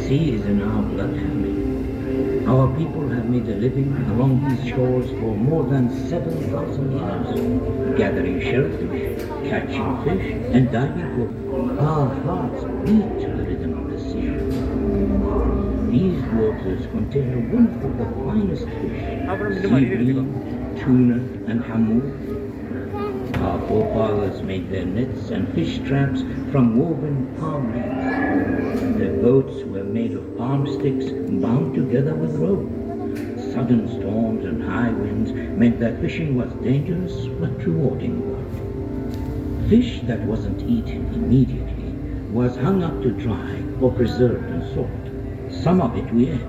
sea is in our blood family. Our people have made a living along these shores for more than 7,000 years, gathering shellfish, catching fish, and diving for our hearts beat to the rhythm of the sea. These waters contain one of the finest fish, sea bream, tuna, and hammoud. Our forefathers made their nets and fish traps from woven palm leaves. Their boats were made of palm sticks bound together with rope. Sudden storms and high winds meant that fishing was dangerous but rewarding work. Fish that wasn't eaten immediately was hung up to dry or preserved and sold. Some of it we ate,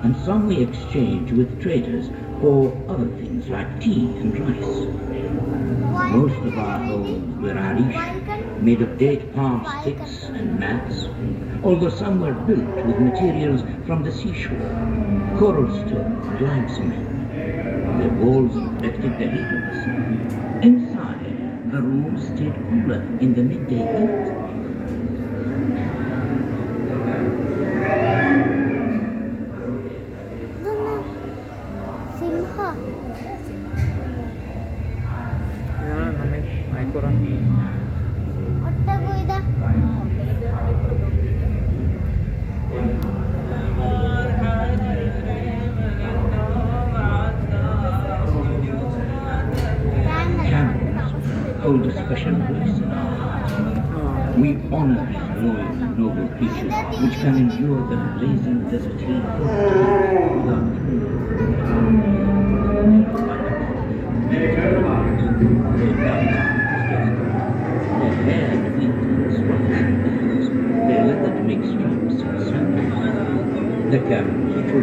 and some we exchanged with traders for other things like tea and rice. Most of our homes were arish, made of date palm sticks and mats, although some were built with materials from the seashore, coral stone, lime cement. The walls reflected the heat of the sun. Inside, the room stayed cooler in the midday heat. Hold a special place in our hearts. We honor these loyal and noble creatures which can endure the blazing desert heat without their hair and feet and stripes, their leather to make straps and sandals. The camels too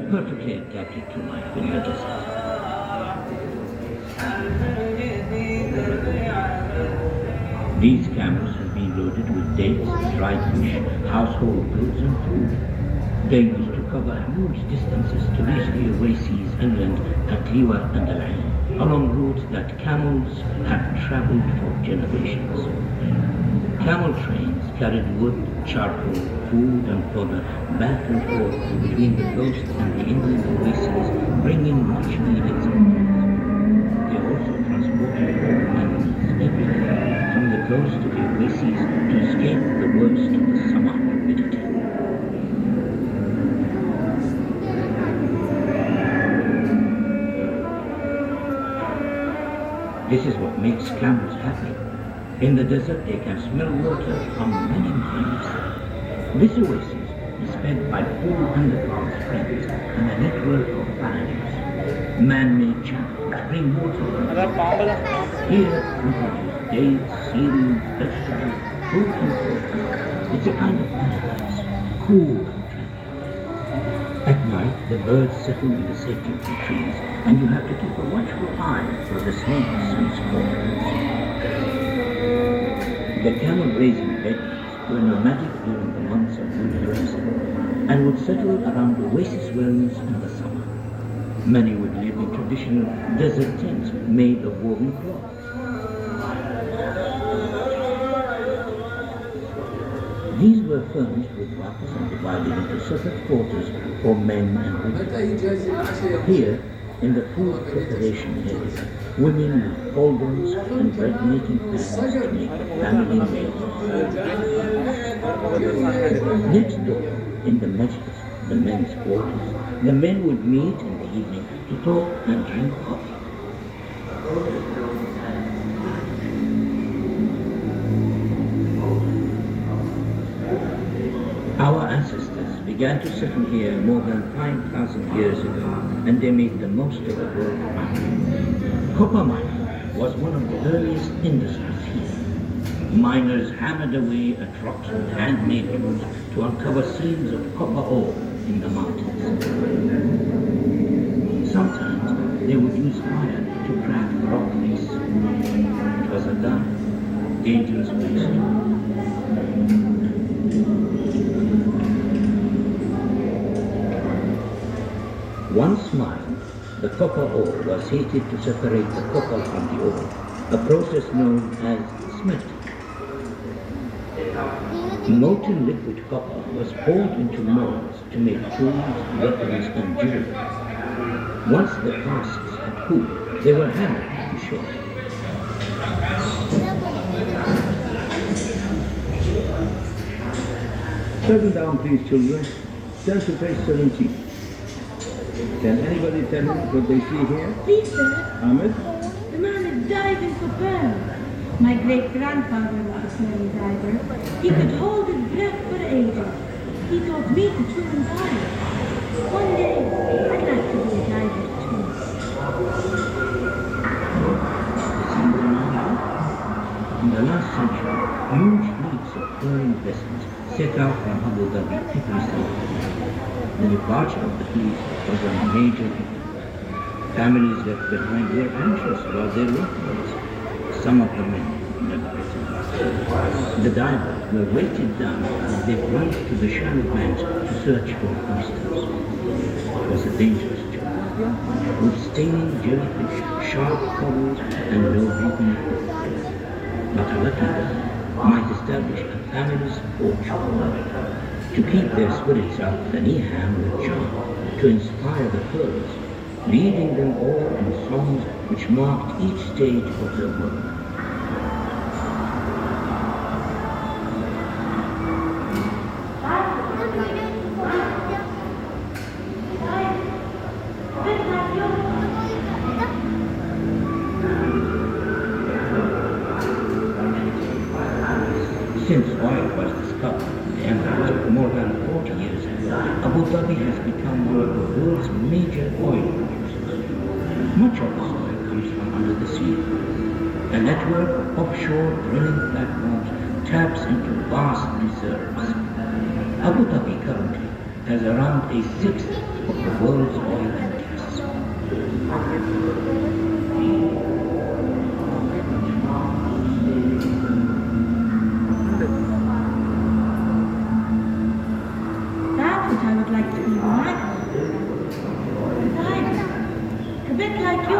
perfectly adapted to life in the desert. These camels have been loaded with dates, dried fish, household goods and food. They used to cover huge distances to reach the oases inland at Liwa and Al-Ain, along routes that camels have traveled for generations. Camel trains carried wood, charcoal, food and fodder back and forth between the coast and the inland oases, bringing much needed supplies. They also transported animals every day from the coast to the oases to escape the worst of the summer humidity. This is what makes camels happy. In the desert they can smell water from many miles. This oasis is fed by 4 underground springs and a network of valleys. Man-made channels bring water from the mountains. Here we produce dates, cereals, vegetables, fruit and fruit. It's a kind of paradise, cool and tranquil. At night the birds settle in the safety of the trees and you have to keep a watchful eye for the snakes and scorpions. The camel grazing Bedouins were nomadic during the months of good rest and would settle around oasis wells in the summer. Many would live in traditional desert tents made of woven cloth. These were furnished with rugs and divided into separate quarters for men and women. Here, in the food preparation area, women use cauldrons and bread-making pans to make the family meals. Next door, in the majlis, the men's quarters, the men would meet in the evening to talk and drink coffee. Our ancestors began to settle here more than 5,000 years ago, and they made the most of the world around them. Copper mining was one of the earliest industries here. Miners hammered away at rocks with handmade tools to uncover seams of copper ore in the mountains. Sometimes they would use fire to crack rock face. It was a dark, dangerous place to work. Once mined, the copper ore was heated to separate the copper from the ore, a process known as smelting. Molten liquid copper was poured into molds to make tools, weapons, and jewelry. Once the casks had cooled, they were hammered to shape. Settle down, please, children. Turn to page 17. Can anybody tell me what they see here? Please, sir. Ahmed? The man is diving for pearls. My great-grandfather was a smelly diver. He could hold his breath for ages. He taught me to swim and dive. One day, I'd like to be a diver too. In the last century, huge fleets of foreign vessels set out from Abu Dhabi every summer. The departure of the fleet was a major event. Families left behind were anxious about their loved ones. Some of the men never returned. The divers were weighted down as they plunged to the shallow banks to search for oysters. It was a dangerous job, with stinging jellyfish, sharp corals, and no breathing food. But a lucky girl might establish a family's fortune. To keep their spirits up, the Niham would chant to inspire the pearls, leading them all in songs which marked each stage of their work. Since oil was discovered in the Emirate more than 40 years ago, Abu Dhabi has become one of the world's major oil producers. Much of this oil comes from under the sea. A network of offshore drilling platforms taps into vast reserves. Abu Dhabi currently has around a sixth of the world's oil and gas. I would like to be like a bit like you.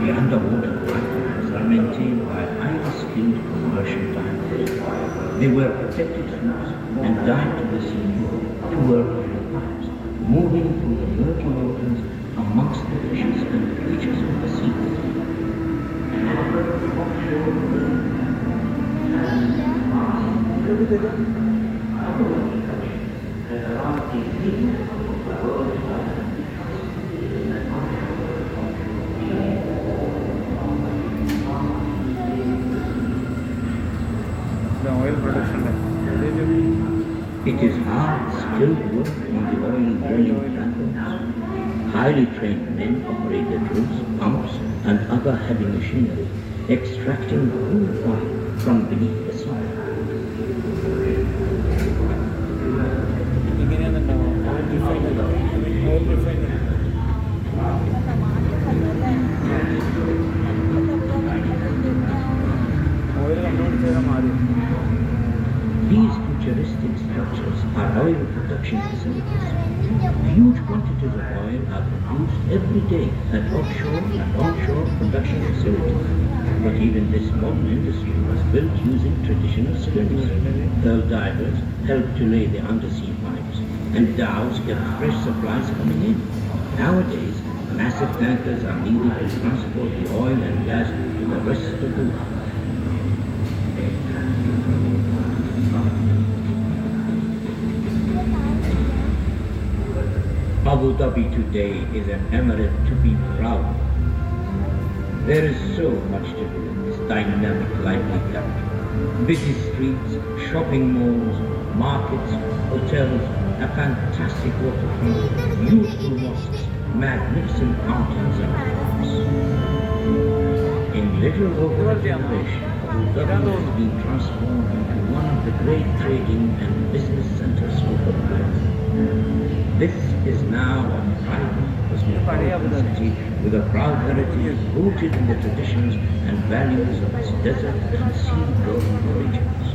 The underwater platforms are maintained by highly skilled commercial divers. They wear protected suits and dive to the sea to work on the pipes, moving through the murky waters amongst the fishes and creatures of the sea. The oil production. It is hard, skilled work on the oil drilling platforms. Highly trained men operate the drills, pumps, and other heavy machinery, extracting crude oil from beneath the sea. These futuristic structures are oil production facilities. Huge quantities of oil are produced every day at offshore and onshore production facilities. But even this modern industry was built using traditional skills. Pearl divers help to lay the undersea pipes, and dhows get fresh supplies coming in. Nowadays, massive tankers are needed to transport the oil and gas to the rest of the world. Abu Dhabi today is an emirate to be proud of. There is so much to do in this dynamic, lively country. Busy streets, shopping malls, markets, hotels, a fantastic waterfront, beautiful mosques, magnificent mountains and parks. In little over a generation, Abu Dhabi has been transformed into one of the great trading and business centers of the world. This is now a thriving cosmopolitan city with a proud heritage rooted in the traditions and values of its desert and sea-dwelling origins.